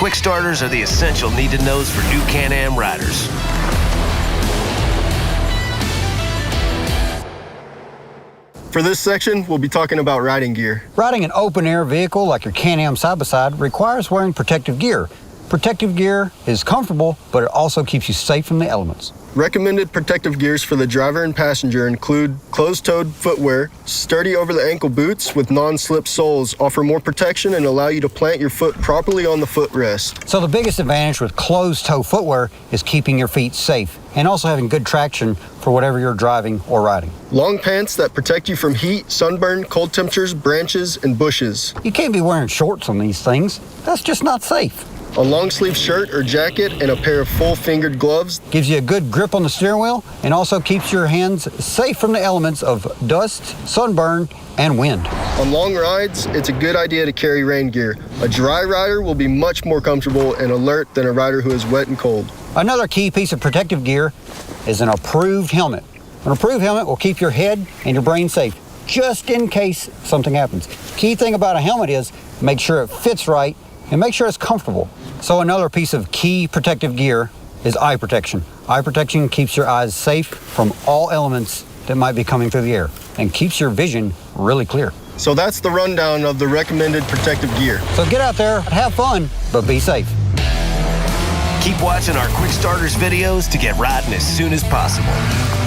quick starters are the essential need-to-knows for new Can-Am riders. For this section, we'll be talking about riding gear. Riding an open-air vehicle like your Can-Am side-by-side requires wearing protective gear. Protective gear is comfortable, but it also keeps you safe from the elements. Recommended protective gears for the driver and passenger include closed-toed footwear. Sturdy over-the-ankle boots with non-slip soles offer more protection and allow you to plant your foot properly on the footrest. So the biggest advantage with closed-toe footwear is keeping your feet safe and also having good traction for whatever you're driving or riding. Long pants that protect you from heat, sunburn, cold temperatures, branches, and bushes. You can't be wearing shorts on these things. That's just not safe. A long-sleeve shirt or jacket and a pair of full-fingered gloves Gives you a good grip on the steering wheel and also keeps your hands safe from the elements of dust, sunburn, and wind. On long rides, it's a good idea to carry rain gear. A dry rider will be much more comfortable and alert than a rider who is wet and cold. Another key piece of protective gear is an approved helmet. An approved helmet will keep your head and your brain safe, just in case something happens. Key thing about a helmet is make sure it fits right and make sure it's comfortable. So another piece of key protective gear is eye protection. Eye protection keeps your eyes safe from all elements that might be coming through the air and keeps your vision really clear. So that's the rundown of the recommended protective gear. So get out there, have fun, but be safe. Keep watching our quick starters videos to get riding as soon as possible.